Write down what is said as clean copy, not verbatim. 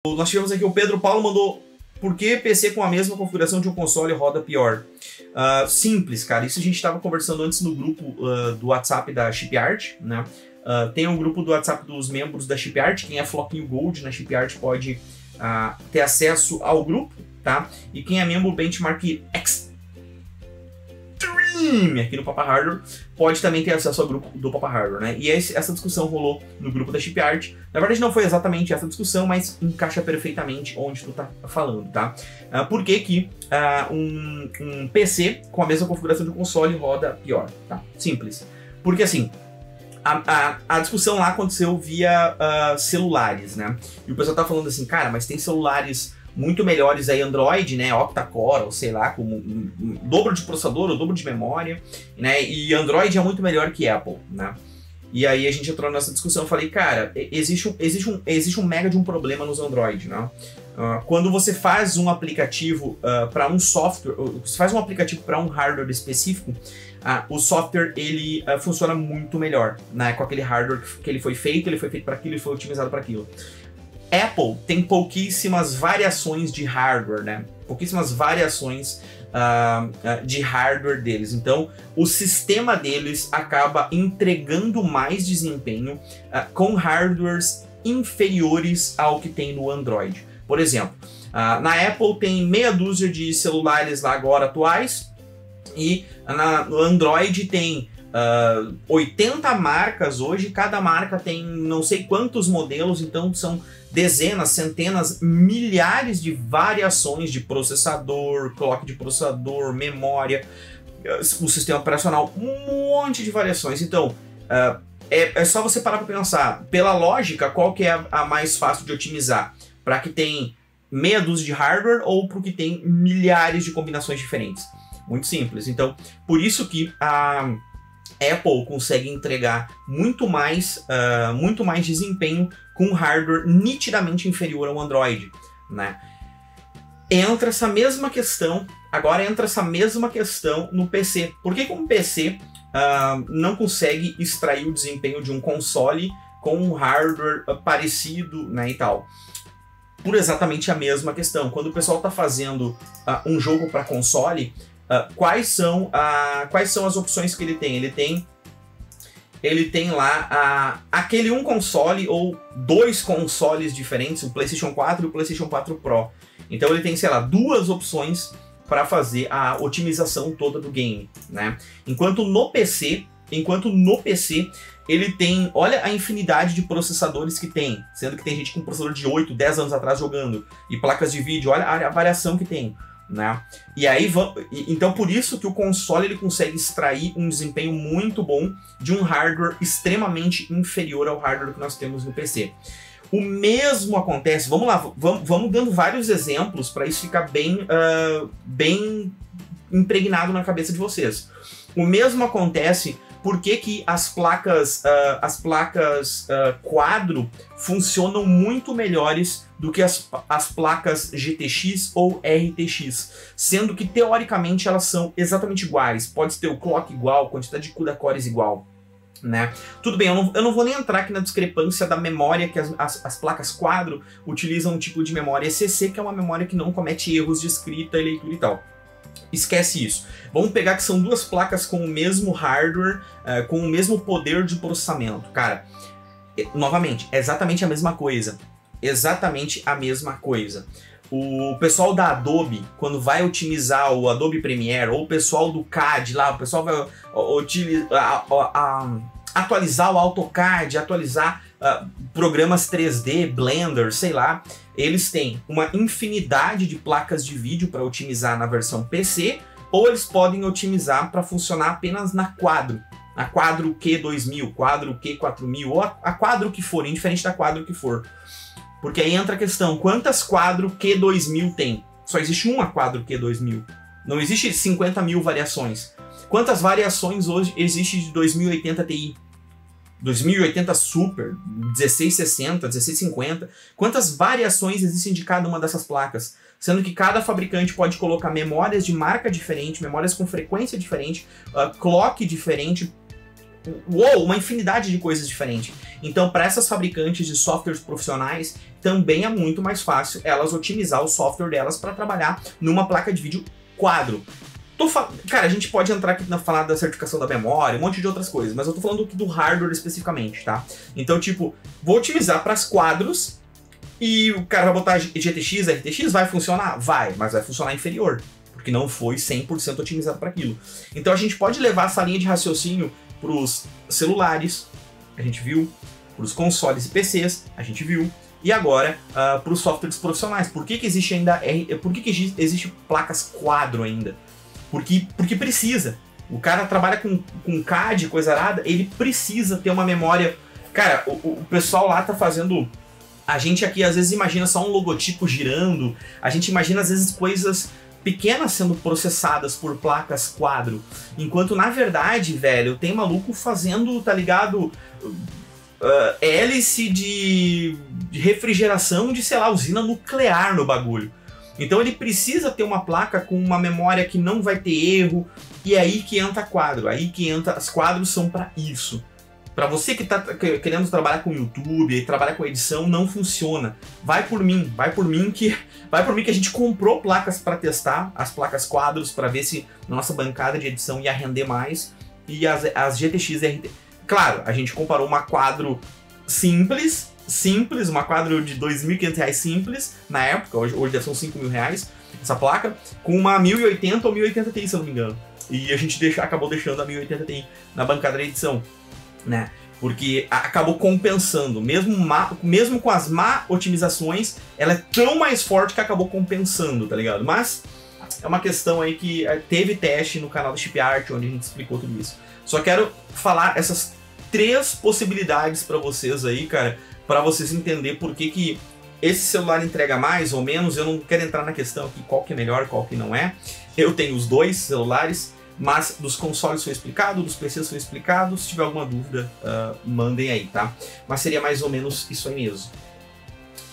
Nós tivemos aqui o Pedro Paulo mandou: por que PC com a mesma configuração de um console roda pior? Simples, cara. Isso a gente estava conversando antes no grupo do WhatsApp da Shipyard, né? Tem um grupo do WhatsApp dos membros da Shipyard. Quem é Floquinho Gold na Shipyard pode ter acesso ao grupo, tá? E quem é membro Benchmark Extreme aqui no Papa Hardware pode também ter acesso ao grupo do Papa Hardware, né? E essa discussão rolou no grupo da Shipyard. Na verdade não foi exatamente essa discussão, mas encaixa perfeitamente onde tu tá falando, tá? Por que que um PC com a mesma configuração de um console roda pior, tá? Simples. Porque assim, a discussão lá aconteceu via celulares, né? E o pessoal tá falando assim, cara, mas tem celulares muito melhores aí, Android, né, octa-core, ou sei lá, com um dobro de processador, ou dobro de memória, né, e Android é muito melhor que Apple, né. E aí a gente entrou nessa discussão, eu falei, cara, existe um mega de um problema nos Android, né. Quando você faz um aplicativo para um software, você faz um aplicativo para um hardware específico, o software ele funciona muito melhor, né, com aquele hardware que ele foi feito para aquilo e foi otimizado para aquilo. Apple tem pouquíssimas variações de hardware, né? Pouquíssimas variações de hardware deles. Então, o sistema deles acaba entregando mais desempenho com hardwares inferiores ao que tem no Android. Por exemplo, na Apple tem meia dúzia de celulares lá agora atuais e no Android tem 80 marcas hoje, cada marca tem não sei quantos modelos, então são dezenas, centenas, milhares de variações de processador, clock de processador, memória, o sistema operacional, um monte de variações. Então, é só você parar para pensar, pela lógica, qual que é a mais fácil de otimizar? Para que tem meia dúzia de hardware ou para que tem milhares de combinações diferentes? Muito simples. Então, por isso que a Apple consegue entregar muito mais desempenho com um hardware nitidamente inferior ao Android, né? Entra essa mesma questão no PC. Por que um PC não consegue extrair o desempenho de um console com um hardware parecido, né, e tal? Por exatamente a mesma questão. Quando o pessoal está fazendo um jogo para console, quais são as opções que ele tem? Ele tem lá aquele um console ou dois consoles diferentes, o PlayStation 4 e o PlayStation 4 Pro. Então ele tem, sei lá, duas opções para fazer a otimização toda do game, né? Enquanto no PC ele tem, olha a infinidade de processadores que tem, sendo que tem gente com processador de 8, 10 anos atrás jogando, e placas de vídeo, olha a variação que tem, né? E aí, então por isso que o console ele consegue extrair um desempenho muito bom de um hardware extremamente inferior ao hardware que nós temos no PC. O mesmo acontece, vamos lá, vamos dando vários exemplos para isso ficar bem impregnado na cabeça de vocês. O mesmo acontece porque as placas quadro funcionam muito melhores do que as placas GTX ou RTX, sendo que teoricamente elas são exatamente iguais, pode ter o clock igual, quantidade de CUDA cores igual, né? Tudo bem, eu não vou nem entrar aqui na discrepância da memória, que as placas quadro utilizam um tipo de memória ECC, que é uma memória que não comete erros de escrita e leitura e tal. Esquece isso. Vamos pegar que são duas placas com o mesmo hardware, com o mesmo poder de processamento. Cara, novamente, é exatamente a mesma coisa. Exatamente a mesma coisa. O pessoal da Adobe, quando vai otimizar o Adobe Premiere, ou o pessoal do CAD lá, o pessoal vai atualizar o AutoCAD, atualizar programas 3D, Blender, sei lá, eles têm uma infinidade de placas de vídeo para otimizar na versão PC, ou eles podem otimizar para funcionar apenas na Quadro. A Quadro Q2000, Quadro Q4000, ou a Quadro que for, indiferente da Quadro que for. Porque aí entra a questão, quantas Quadro Q2000 tem? Só existe uma Quadro Q2000. Não existe 50 mil variações. Quantas variações hoje existe de 2080 Ti? 2080 Super, 1660, 1650, quantas variações existem de cada uma dessas placas? Sendo que cada fabricante pode colocar memórias de marca diferente, memórias com frequência diferente, clock diferente, uma infinidade de coisas diferentes. Então, para essas fabricantes de softwares profissionais, também é muito mais fácil elas otimizar o software delas para trabalhar numa placa de vídeo quadro. Cara, a gente pode entrar aqui na falar da certificação da memória, um monte de outras coisas, mas eu tô falando aqui do hardware especificamente, tá? Então, tipo, vou otimizar para as quadros e o cara vai botar GTX, RTX, vai funcionar? Vai, mas vai funcionar inferior, porque não foi 100% otimizado para aquilo. Então a gente pode levar essa linha de raciocínio para os celulares, a gente viu, para os consoles e PCs, a gente viu, e agora para os softwares profissionais. Por que existe ainda existe placas quadro ainda? Porque precisa. O cara trabalha com CAD, coisa arada, ele precisa ter uma memória. Cara, o pessoal lá tá fazendo. A gente aqui às vezes imagina só um logotipo girando, a gente imagina às vezes coisas pequenas sendo processadas por placas quadro. Enquanto na verdade, velho, tem maluco fazendo, tá ligado? Hélice de refrigeração de, sei lá, usina nuclear no bagulho. Então ele precisa ter uma placa com uma memória que não vai ter erro, e é aí que entra quadro, aí que entra, os quadros são para isso. Para você que tá querendo trabalhar com YouTube e trabalhar com edição, não funciona. Vai por mim que a gente comprou placas para testar, as placas quadros, para ver se nossa bancada de edição ia render mais, e as GTX RT. Claro, a gente comparou uma quadro simples, uma quadro de R$2.500 simples, na época, hoje deve ser uns R$5.000, essa placa, com uma 1080 ou 1080 Ti, se eu não me engano. E a gente acabou deixando a 1080 Ti na bancada de edição, né? Porque acabou compensando, mesmo com as má otimizações, ela é tão mais forte que acabou compensando, tá ligado? Mas é uma questão aí que teve teste no canal do ChipArt, onde a gente explicou tudo isso. Só quero falar essas 3 possibilidades pra vocês aí, cara, para vocês entenderem por que esse celular entrega mais ou menos. Eu não quero entrar na questão aqui qual que é melhor, qual que não é. Eu tenho os 2 celulares, mas dos consoles foi explicado, dos PCs foi explicado. Se tiver alguma dúvida, mandem aí, tá? Mas seria mais ou menos isso aí mesmo.